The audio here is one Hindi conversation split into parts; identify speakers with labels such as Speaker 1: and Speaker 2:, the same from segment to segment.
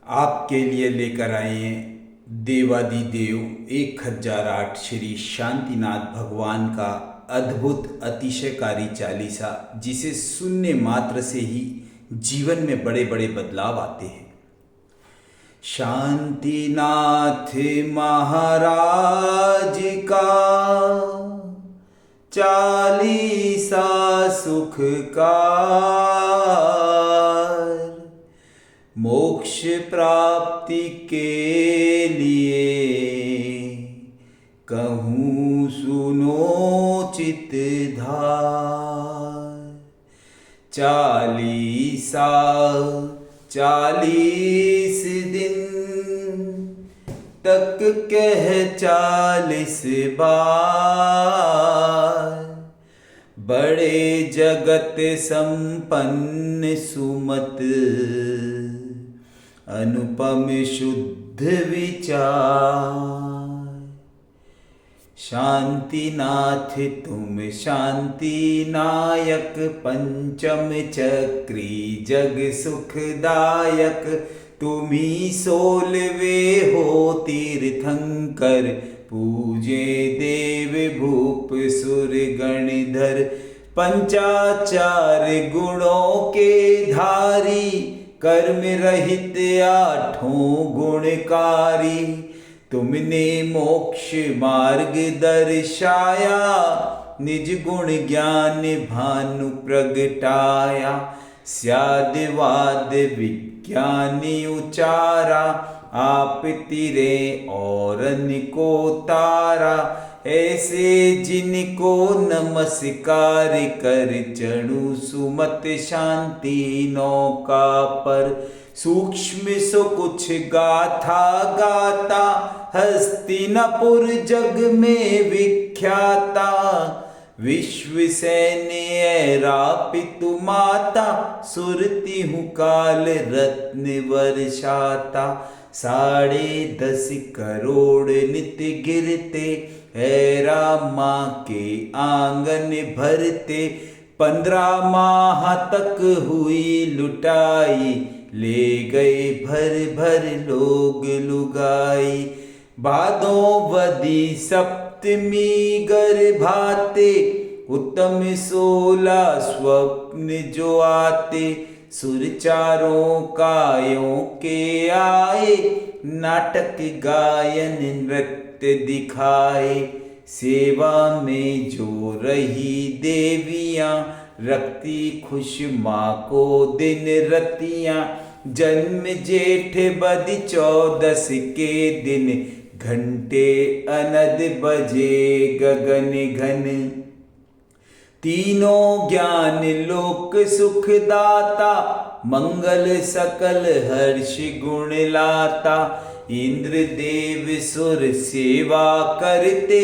Speaker 1: आपके लिए लेकर आए हैं देवादिदेव 1008 श्री शांतिनाथ भगवान का अद्भुत अतिशयकारी चालीसा, जिसे सुनने मात्र से ही जीवन में बड़े बड़े बदलाव आते हैं। शांतिनाथ महाराज का चालीसा सुखकार, मोक्ष प्राप्ति के लिए कहूँ सुनो चित धार। चालीसा 40 दिन तक कह 40 बार, बड़े जगत संपन्न सुमत अनुपम शुद्ध विचार। शांतिनाथ तुम शांति नायक, पंचम चक्री जग सुखदायक। तुम्ही 16वें हो तीर्थंकर, पूजे देव भूप सुर गणधर। पंचाचार गुणों के धारी, कर्म रहित 8 गुणकारी। तुमने मोक्ष मार्ग दर्शाया, निज गुण ज्ञान भानु प्रगटाया। स्यादवाद विज्ञानी उचारा, आप तिरे औरन को तारा। ऐसे जिनको नमस्कार कर, चढ़ू सुमत शांति नौका पर। सूक्ष्म सो कुछ गाथा गाता, हस्तिनापुर जग में विख्याता। विश्व सैन्य पितु माता, सुरती हूँ काल रत्न वर्षाता। 10.5 करोड़ नित्य गिरते, है रामा के आंगन भरते। 15 माह तक हुई लुटाई, ले गए भर भर लोग लुगाई। भादोवदी सप्तमी गर्भाते, उत्तम 16 स्वप्न जो आते। सुर चारों कायों के आए, नाटक गायन नृत्य दिखाए। सेवा में जो रही देवियाँ, रखती खुश माँ को दिन रतियाँ। जन्म जेठ बद 14 के दिन, घंटे अनद बजे गगन घन। तीनों ज्ञान लोक सुखदाता, मंगल सकल हर्ष गुण लाता। इंद्र देव सुर सेवा करते,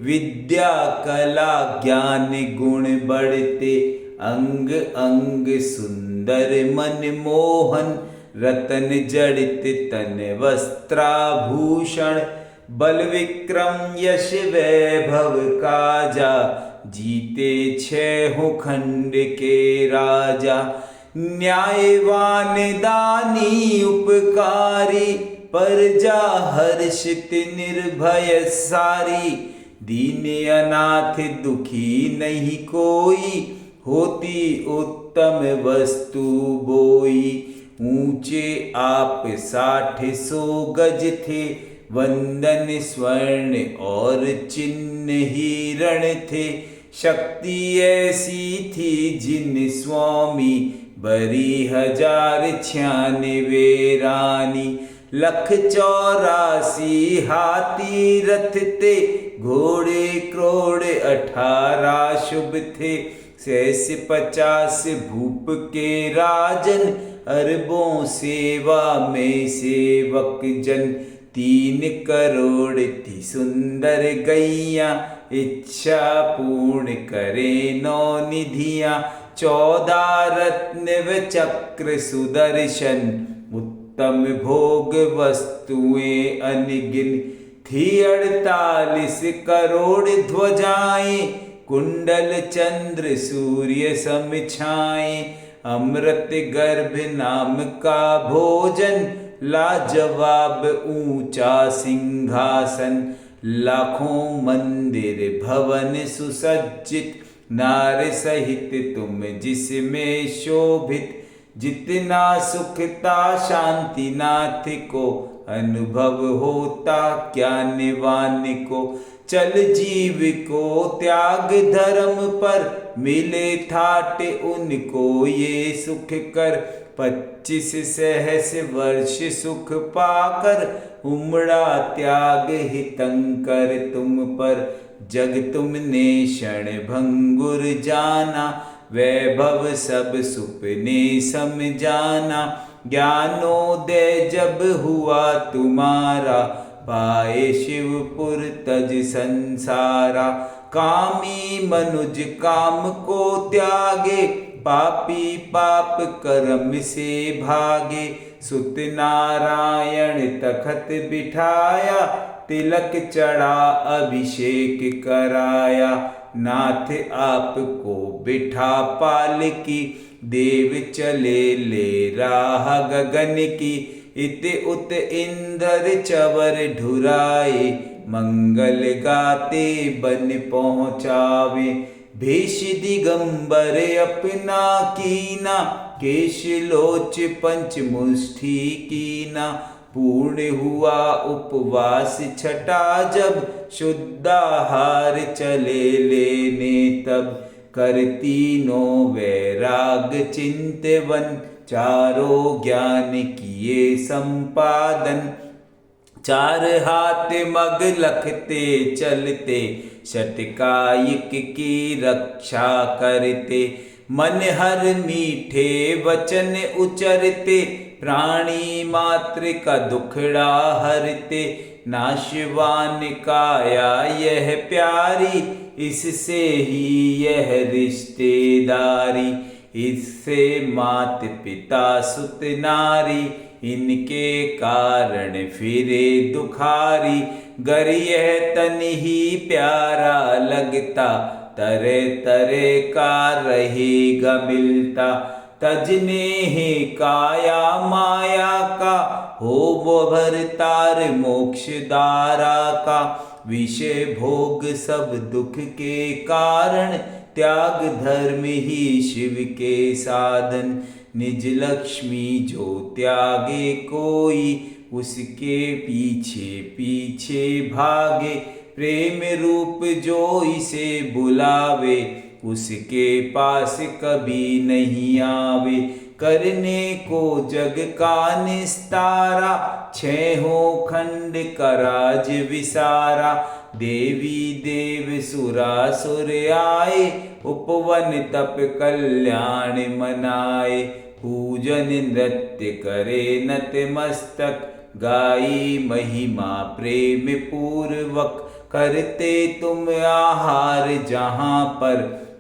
Speaker 1: विद्या कला ज्ञान गुण बढ़ते। अंग अंग सुंदर मन मोहन, रतन जड़ित तन वस्त्राभूषण। बल विक्रम यश वैभव काजा, जीते 6 खंड के राजा। न्यायवान दानी उपकारी, प्रजा हर्षित निर्भय सारी। दीन अनाथ दुखी नहीं कोई, होती उत्तम वस्तु बोई। ऊंचे आप 60 गज थे, वंदन स्वर्ण और चिन्ह हिरण थे। शक्ति ऐसी थी जिन स्वामी, बरी 1096 रानी। 184 हाथी रथ थे, घोड़े क्रोड़ 18 शुभ थे। 50 भूप के राजन, अरबों सेवा में सेवक जन। 3 करोड़ थी सुंदर गैया, इच्छा पूर्ण करे 9 निधियाँ। 14 रत्न व चक्र सुदर्शन, उत्तम भोग वस्तुएं अनगिन थी। 48 करोड़ ध्वजाएं, कुंडल चंद्र सूर्य सम छाए। अमृत गर्भ नाम का भोजन, लाजवाब ऊंचा सिंहासन, लाखों मंदिर भवन सुसज्जित, नार सहित तुम जिसमें शोभित, जितना सुखता शांतिनाथ को, अनुभव होता ज्ञानवान को। चल जीव को त्याग धर्म पर, मिले ठाट उनको ये सुख कर। 25 सहस वर्ष सुख पाकर, उमड़ा त्याग हितंकर तुम पर। जग तुमने क्षण भंगुर जाना, वैभव सब सुपने समझाना। ज्ञानोदय जब हुआ तुम्हारा, पाए शिवपुर तज संसारा। कामी मनुज काम को त्यागे, पापी पाप कर्म से भागे। सुत नारायण तखत बिठाया, तिलक चढ़ा अभिषेक कराया। नाथ आपको बिठा पालकी, देव चले ले राह गगन की। इत उत इंद्र चवर ढुराए, मंगल गाते बन पहुँचावे। भेष दिगंबर अपना कीना, केश लोच पंचमुष्टि कीना। पूर्ण हुआ उपवास छठा जब, शुद्धाहार चले लेने तब। कर तीनों वैराग चिंतवन, चारों ज्ञान किए संपादन। 4 हाथ मग लखते चलते, षटकायिक की रक्षा करते। मन हर मीठे वचन उचरते, प्राणी मात्र का दुखड़ा हरते। नाशवान काया यह प्यारी, इससे ही यह रिश्तेदारी। इससे मात पिता सुत नारी, इनके कारण फिरे दुखारी। गर यह तन ही प्यारा लगता, तरह तरह का रहेगा मिलता। तजने है काया माया का, हो वो भरतार मोक्ष दारा का। विषय भोग सब दुख के कारण, त्याग धर्म ही शिव के साधन। निज लक्ष्मी जो त्यागे कोई, उसके पीछे पीछे भागे। प्रेम रूप जो इसे बुलावे, उसके पास कभी नहीं आवे। करने को जग का निस्तारा, 6 खंड का राज विसारा। देवी देव सुरासुर आए, उपवन तप कल्याण मनाए। पूजन नृत्य करे नतमस्तक, गाई महिमा प्रेम पूर्वक। करते तुम आहार जहाँ पर,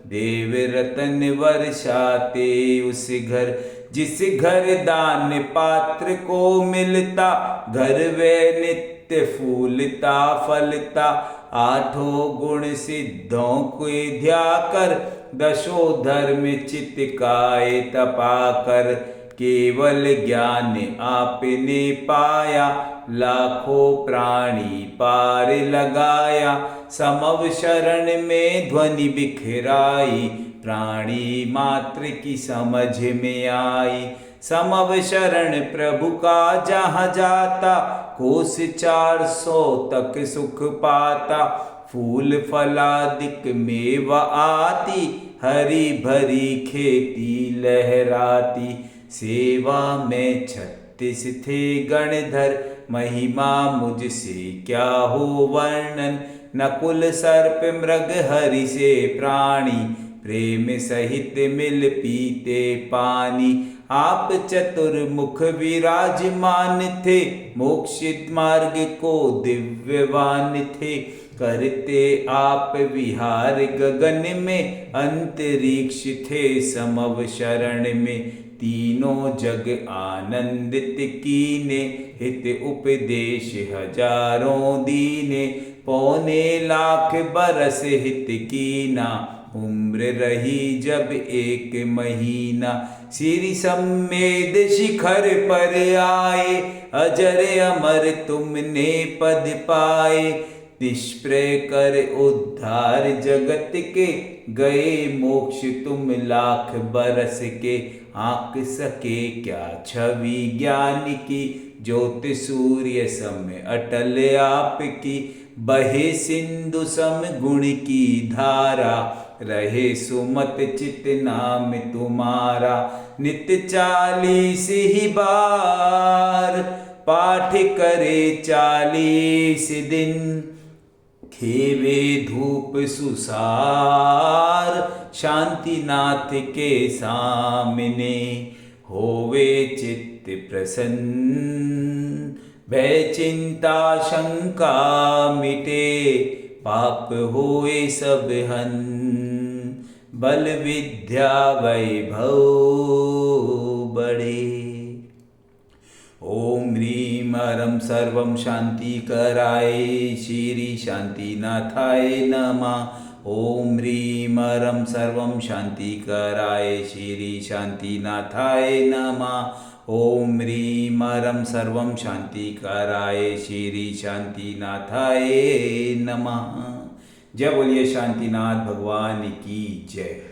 Speaker 1: देव रतन वर्षाते उस घर। जिस घर दान पात्र को मिलता, घर वे नित्य फूलता फलता। 8 गुण सिद्धों को ध्याकर, 10 धर्म चित्काए तपाकर। केवल ज्ञान आपने पाया, लाखों प्राणी पार लगाया। समव शरण में ध्वनि बिखराई, प्राणी मात्र की समझ में आई। समव शरण प्रभु का जहाँ जाता, कोस 400 तक सुख पाता। फूल फलादिक मेवा आती, हरी भरी खेती लहराती। सेवा में 36 थे गणधर, महिमा मुझसे क्या हो वर्णन। नकुल सर्प मृग हरि से प्राणी, प्रेम सहित मिल पीते पानी। आप चतुर्मुख विराजमान थे, मोक्षित मार्ग को दिव्यवान थे। करते आप विहार गगन में, अंतरिक्ष थे समव शरण में। तीनों जग आनंदित कीने, हित उपदेश हजारों दीने। 1.25 लाख बरस हित कीना, उम्र रही जब 1 महीना। श्री सम्मेद शिखर पर आए, अजर अमर तुमने पद पाए। निष्प्रय कर उद्धार जगत के, गए मोक्ष तुम लाख बरस के। आंक सके क्या छवि ज्ञान की, ज्योत सूर्य सम अटल आपकी। बहे सिंधु सम गुण की धारा, रहे सुमत चित नाम तुम्हारा। नित्य 40 ही बार, पाठ करे 40 दिन। खेवे धूप सुसार, शांतिनाथ के सामने। होवे चित्त प्रसन्न, भय चिंता शंका मिटे। पाप होए सब हन, बल विद्या वैभव बढ़े। ओम ह्रीं अरं सर्वं शांति कराय, श्री शांतिनाथाय नमः। ओम ह्रीं अरं सर्वं शांति कराय, श्री शांतिनाथाय नमः। ओम ह्रीं अरं सर्वं शांति कराय, श्री शांतिनाथाय नमः। जय बोलिए शांतिनाथ भगवान की जय।